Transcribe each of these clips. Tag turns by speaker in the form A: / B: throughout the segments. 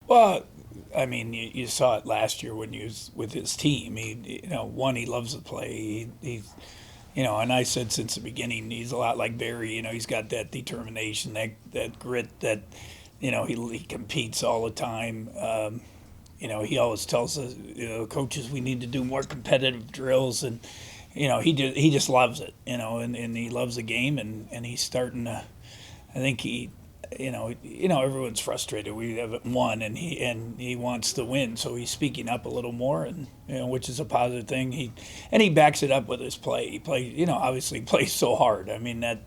A: Well, I mean, you saw it last year when he was with his team. He loves to play. And I said since the beginning, he's a lot like Barry. He's got that determination, that grit, that, he competes all the time. He always tells us, coaches, we need to do more competitive drills, and he just loves it, and he loves the game, and he's starting to. I think everyone's frustrated. We haven't won, and he wants to win, so he's speaking up a little more, and which is a positive thing. He backs it up with his play. He plays, obviously plays so hard. I mean that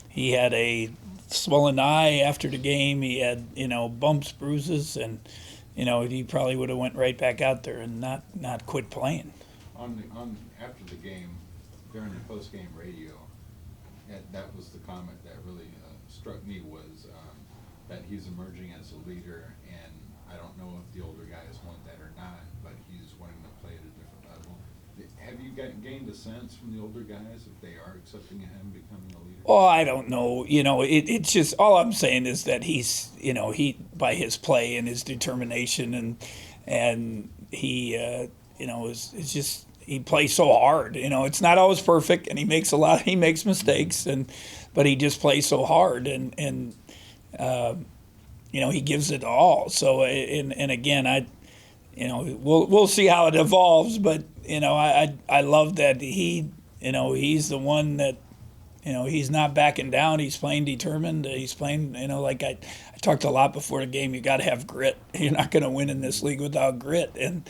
A: he had a swollen eye after the game. He had bumps, bruises, and he probably would have went right back out there and not quit playing.
B: On after the game, during the post game radio, that was the comment that really struck me was that he's emerging as a leader, and I don't know if the older guys want that or not, but he's wanting to play at a different level. Have you gained a sense from the older guys if they are accepting him becoming a leader?
A: Oh, I don't know. It's just all I'm saying is that he's, he by his play and his determination and he, it's just he plays so hard. It's not always perfect, and he makes mistakes, but he just plays so hard, and he gives it all. So and again, we'll see how it evolves, but I love that he's the one that. He's not backing down. He's playing determined. He's playing, like I talked a lot before the game. You got to have grit. You're not going to win in this league without grit and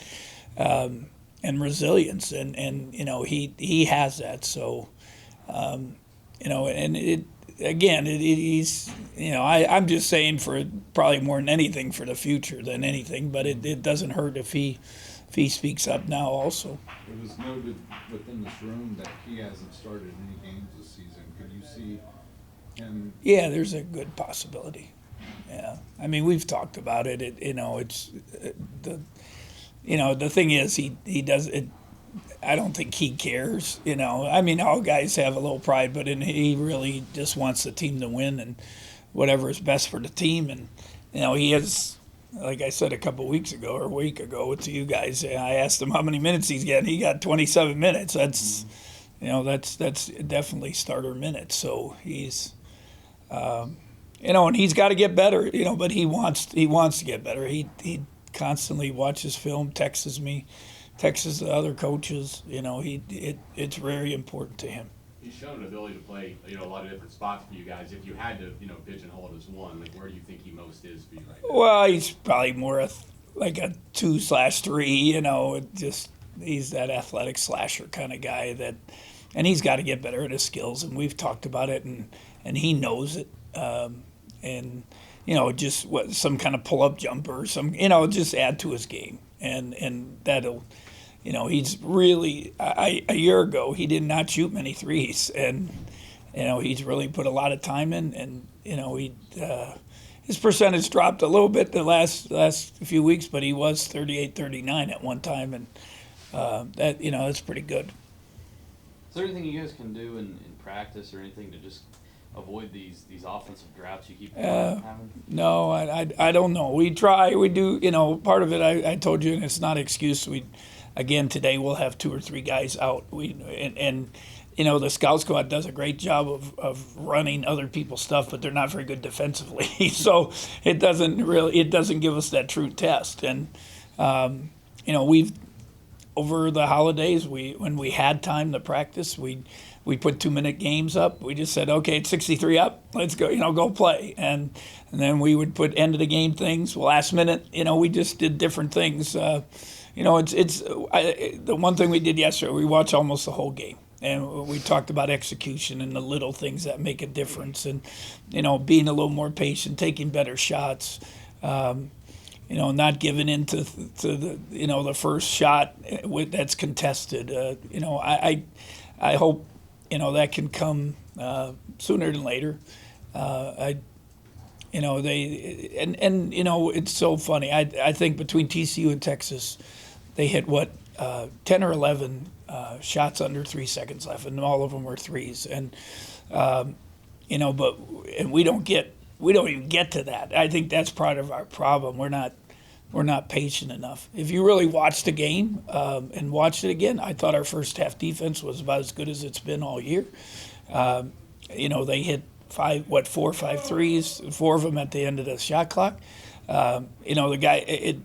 A: resilience. And he has that. So, and he's I'm just saying for probably more than anything for the future than anything. But it doesn't hurt if he speaks up now also.
B: It was noted within this room that he hasn't started any games this season. Could you see him?
A: Yeah, there's a good possibility. Yeah, I mean we've talked about it. It's the thing is he does it. I don't think he cares. I mean all guys have a little pride, but he really just wants the team to win and whatever is best for the team. And he has. Like I said a couple of weeks ago or a week ago to you guys, I asked him how many minutes he's getting. He got 27 minutes. That's, that's definitely starter minutes. So he's, and he's got to get better. But he wants to get better. He constantly watches film, texts me, texts the other coaches. It's very important to him.
C: He's shown an ability to play, a lot of different spots for you guys. If you had to, pigeonhole it as one, like where do you think he most is for you right now?
A: Well, he's probably more like a 2/3. He's that athletic slasher kind of guy and he's got to get better at his skills. And we've talked about it, and he knows it. And just some kind of pull-up jumper, just add to his game, and that'll. He's really a year ago he did not shoot many threes, and he's really put a lot of time in, and his percentage dropped a little bit the last few weeks, but he was 38-39 at one time, and that's pretty good.
D: Is there anything you guys can do in practice or anything to just avoid these offensive droughts you keep having?
A: No, I don't know. We try, we do. Part of it I told you, and it's not an excuse. Again, today we'll have 2 or 3 guys out. The scout squad does a great job of running other people's stuff, but they're not very good defensively. So it doesn't give us that true test. And we've over the holidays when we had time to practice, we put 2-minute games up. We just said, okay, it's 63 up. Let's go. Go play. And then we would put end of the game things. Last minute, we just did different things. The one thing we did yesterday, we watched almost the whole game. And we talked about execution and the little things that make a difference, and being a little more patient, taking better shots, not giving in to the first shot that's contested. I hope that can come sooner than later. It's so funny. I think between TCU and Texas, they hit 10 or 11 shots under 3 seconds left, and all of them were threes. And we don't even get to that. I think that's part of our problem. We're not we're not patient enough. If you really watched the game and watched it again, I thought our first half defense was about as good as it's been all year. They hit four or five threes, four of them at the end of the shot clock. The guy,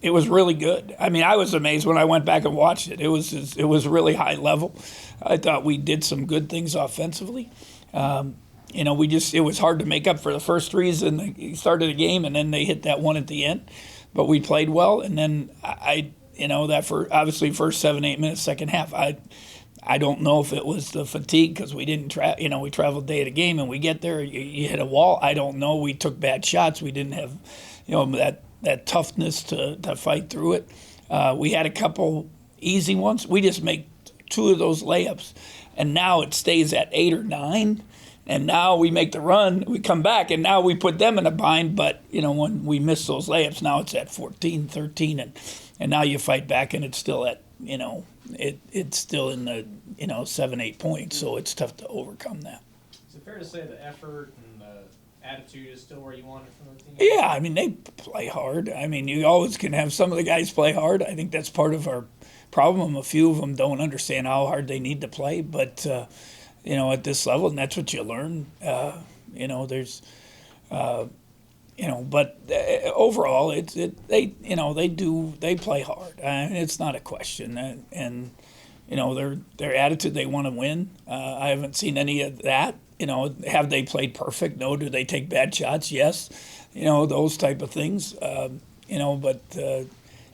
A: it was really good. I mean, I was amazed when I went back and watched it. It was really high level. I thought we did some good things offensively. It was hard to make up for the first threes in the start of the game, and then they hit that one at the end. But we played well, and then obviously first 7-8 minutes, second half, I don't know if it was the fatigue because we didn't we traveled day of the game and we get there, you hit a wall. I don't know. We took bad shots. We didn't have, that toughness to fight through it. We had a couple easy ones. We just make 2 of those layups, and now it stays at 8 or 9. And now we make the run, we come back, and now we put them in a bind. But, when we miss those layups, now it's at 14, 13, and now you fight back, and it's still at, it's still in the, 7, 8 points. So it's tough to overcome that.
E: Is it fair to say the effort and the attitude is still where you want it from the team?
A: Yeah, I mean, they play hard. I mean, you always can have some of the guys play hard. I think that's part of our problem. A few of them don't understand how hard they need to play, but at this level, and that's what you learn. But overall, they play hard. It's not a question, and their attitude, they want to win. I haven't seen any of that. Have they played perfect? No. Do they take bad shots? Yes. Those type of things.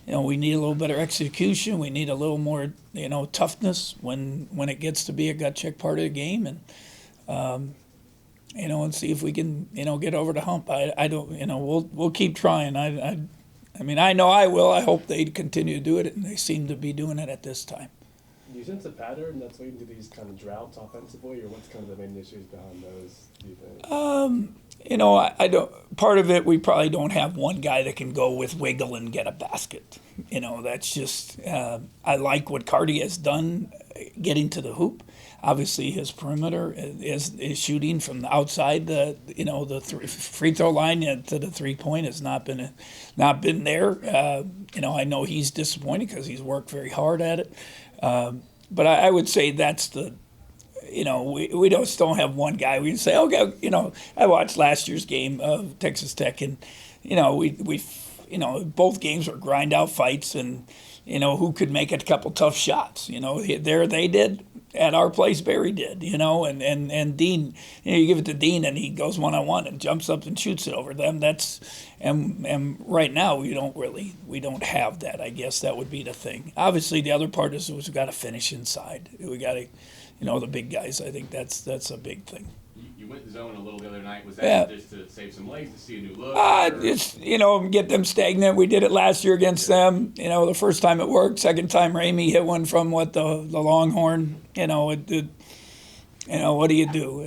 A: We need a little better execution. We need a little more, toughness when it gets to be a gut check part of the game, and see if we can, get over the hump. I don't, we'll keep trying. I know I will. I hope they continue to do it, and they seem to be doing it at this time.
F: Do you sense a pattern that's leading to these kind of droughts offensively, or what's kind of the main issues behind those, do you think?
A: I don't. Part of it, we probably don't have one guy that can go with wiggle and get a basket. That's just. I like what Cardi has done, getting to the hoop. Obviously, his perimeter is shooting from the outside. The free throw line to the 3-point has not been there. I know he's disappointed because he's worked very hard at it. But I would say that's the. We just don't have one guy. We say, okay, I watched last year's game of Texas Tech, and we both games were grind out fights, and who could make a couple tough shots. There they did. At our place, Barry did. And Dean. You give it to Dean, and he goes 1-on-1 and jumps up and shoots it over them. And right now we don't have that. I guess that would be the thing. Obviously, the other part is we've got to finish inside. We got to. The big guys, I think that's a big thing.
C: You went zone a little the other night. Was that just to save some legs, to see a new look?
A: Just, get them stagnant. We did it last year against them. The first time it worked. Second time, Ramey hit one from the Longhorn. What do you do?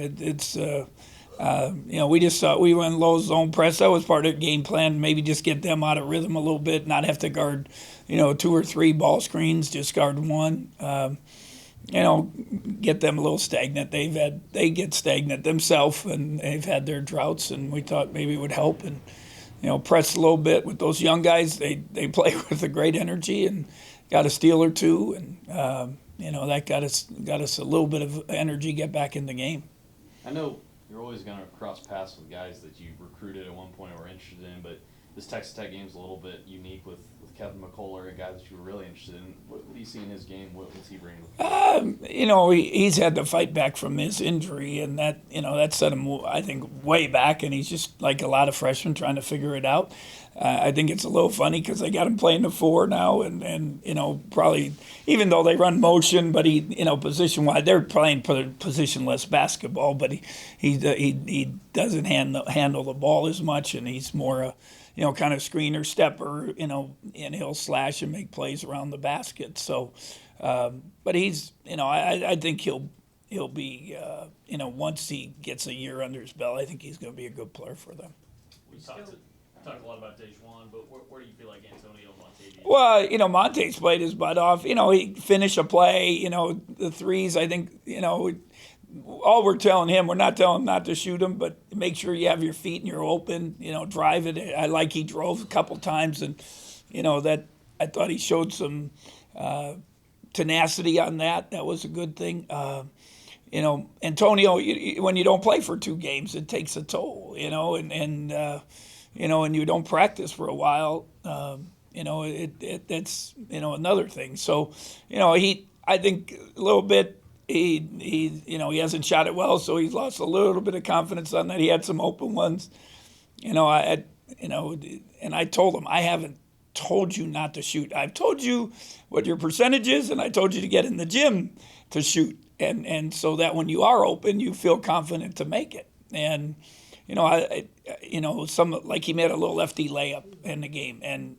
A: We just thought we went low zone press. That was part of the game plan. Maybe just get them out of rhythm a little bit, not have to guard, 2 or 3 ball screens, just guard one. Get them a little stagnant. They get stagnant themselves, and they've had their droughts, and we thought maybe it would help and, press a little bit with those young guys. They play with a great energy and got a steal or two, and, that got us a little bit of energy, get back in the game.
D: I know you're always going to cross paths with guys that you recruited at one point or were interested in, but this Texas Tech game is a little bit unique with Kevin McCullough, a guy that you were really interested in. What do you see in his game? What's he bringing?
A: He's had to fight back from his injury, and that set him, I think, way back. And he's just like a lot of freshmen trying to figure it out. I think it's a little funny because they got him playing the 4 now, and probably even though they run motion, but he position wise they're playing positionless basketball, but he doesn't handle the ball as much, and he's more a kind of screener, stepper, and he'll slash and make plays around the basket. So, but he's, I think he'll be, once he gets a year under his belt, I think he's going to be a good player for them.
G: We talked a lot about Dejuan, but where do you feel like Antonio Montavious?
A: Well, Monte's played his butt off. He finished a play, the threes, I think, all we're telling him, we're not telling him not to shoot them, but make sure you have your feet and you're open, drive it. I like he drove a couple times and, that I thought he showed some tenacity on that. That was a good thing. Antonio, when you don't play for 2 games, it takes a toll, and you don't practice for a while, that's, another thing. So, I think a little bit, he hasn't shot it well, so he's lost a little bit of confidence on that. He had some open ones, and I told him, I haven't told you not to shoot. I've told you what your percentage is, and I told you to get in the gym to shoot. And so that when you are open, you feel confident to make it. And, some, like he made a little lefty layup in the game. And,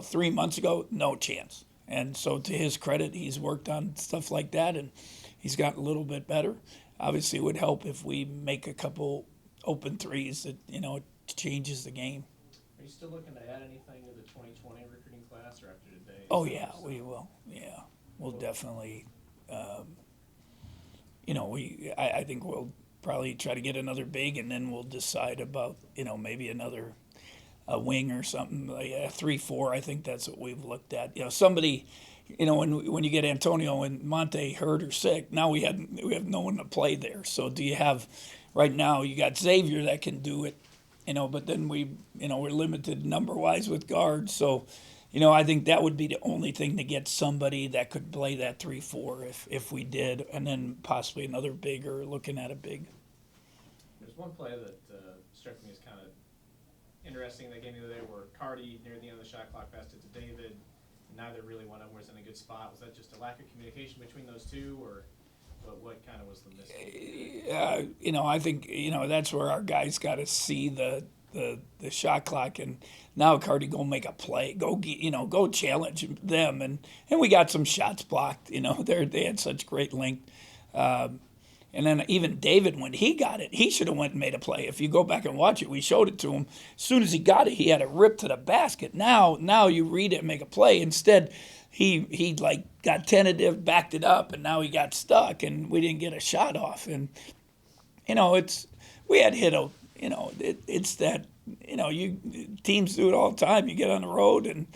A: 3 months ago, no chance. And so to his credit, he's worked on stuff like that, and he's gotten a little bit better. Obviously, it would help if we make a couple open threes that, it changes the game.
E: Are you still looking to add anything to the 2020 recruiting class or after today?
A: Oh, yeah, we will. Yeah, we'll definitely. I think we'll probably try to get another big, and then we'll decide about, maybe another wing or something, like a 3-4. I think that's what we've looked at. Somebody, when you get Antonio and Monte hurt or sick, now we have no one to play there. So do you have, right now, you got Xavier that can do it, but then we're limited number-wise with guards. So, I think that would be the only thing to get somebody that could play that 3-4 if we did, and then possibly another big or looking at a big.
E: There's one play that struck me as kind of interesting. That game the other day where Cardi, near the end of the shot clock, passed it to David. Neither really one of them was in a good spot. Was that just a lack of communication between those two, or what kind of was the mistake?
A: I think that's where our guys got to see the shot clock, and now Cardi go make a play, go challenge them, and we got some shots blocked. They had such great length, and then even David, when he got it, he should have went and made a play. If you go back and watch it, we showed it to him. As soon as he got it, he had it ripped to the basket. Now you read it and make a play. Instead, he like got tentative, backed it up, and now he got stuck, and we didn't get a shot off. And we had hit a. It's that, teams do it all the time. You get on the road and,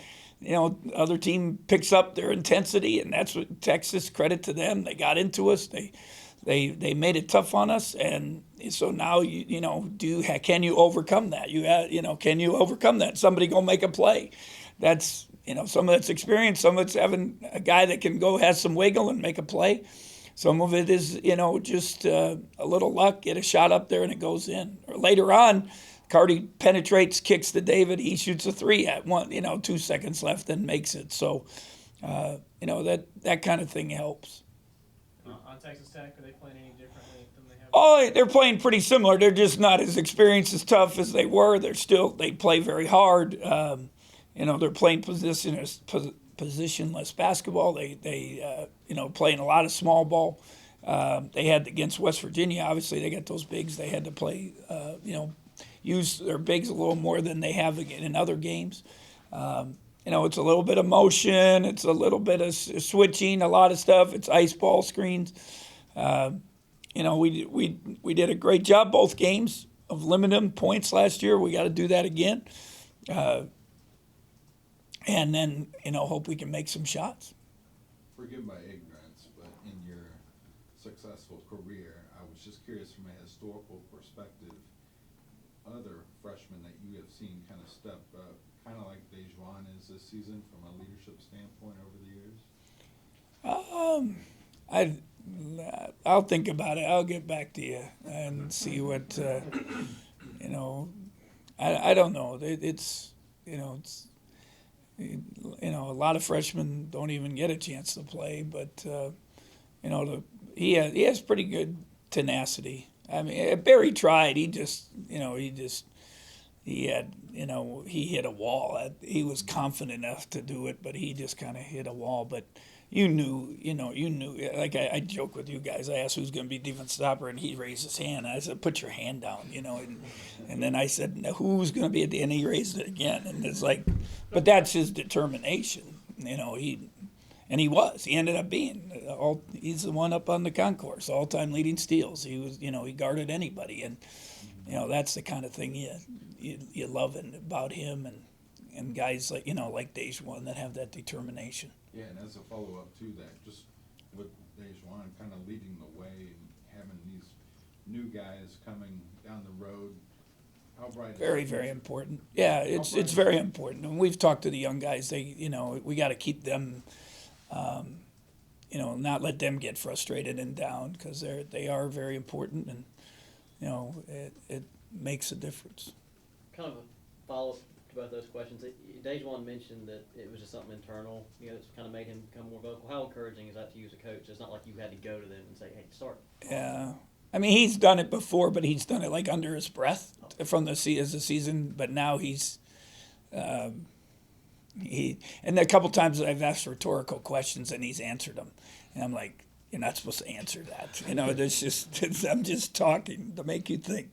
A: other team picks up their intensity, and that's what Texas, credit to them. They got into us. They made it tough on us, and so now, can you overcome that? Can you overcome that? Somebody go make a play. That's, some of it's experience, some of it's having a guy that can go, has some wiggle and make a play. Some of it is, just a little luck, get a shot up there and it goes in. Or later on, Cardi penetrates, kicks to David, he shoots a 3 at 2 seconds left and makes it. So, that kind of thing helps.
E: On Texas Tech, are they playing any differently than they have?
A: Oh, they're playing pretty similar. They're just not as experienced, as tough as they were. They play very hard. They're playing positionless basketball. They playing a lot of small ball. They had against West Virginia. Obviously, they got those bigs. They had to play, use their bigs a little more than they have in other games. It's a little bit of motion. It's a little bit of switching. A lot of stuff. It's ice ball screens. We did a great job both games of limiting points last year. We got to do that again. And then, hope we can make some shots.
B: Forgive my ignorance, but in your successful career, I was just curious from a historical perspective, other freshmen that you have seen kind of step up, kind of like Dejuan is this season from a leadership standpoint over the years?
A: I'll think about it. I'll get back to you and see what, I don't know. It's a lot of freshmen don't even get a chance to play, but he has pretty good tenacity. I mean, Barry tried. He hit a wall. He was confident enough to do it, but he just kind of hit a wall. But you knew. Like I joke with you guys. I asked who's going to be defense stopper, and he raised his hand. I said, "Put your hand down," and then I said, "Who's going to be at the end?" He raised it again, and it's like, but that's his determination. He was. He ended up being he's the one up on the concourse, all-time leading steals. He was, he guarded anybody, and that's the kind of thing you love about him, and guys like like Dejuan that have that determination.
B: Yeah, and as a follow-up to that, just with Dejuan kind of leading the way and having these new guys coming down the road, how bright is
A: Very,
B: the
A: very
B: future?
A: important. Yeah,
B: How
A: it's
B: bright
A: it's
B: is
A: very
B: the-
A: important. And we've talked to the young guys. We got to keep them, not let them get frustrated and down because they are very important, and it makes a difference.
H: Kind of a follow-up to both those questions. Dejuan mentioned that it was just something internal, that's kind of made him become more vocal. How encouraging is that to you as a coach? It's not like you had to go to them and say, hey, start.
A: Yeah, I mean he's done it before, but he's done it like under his breath from as the season. But now and a couple times I've asked rhetorical questions and he's answered them, and I'm like, you're not supposed to answer that. I'm just talking to make you think.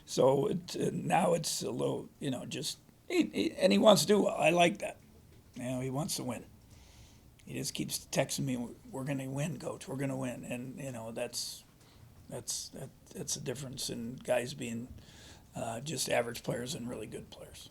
A: So now it's a little, just and he wants to do well. I like that. He wants to win. He just keeps texting me, "We're going to win, Coach. We're going to win," and that's a difference in guys being just average players and really good players.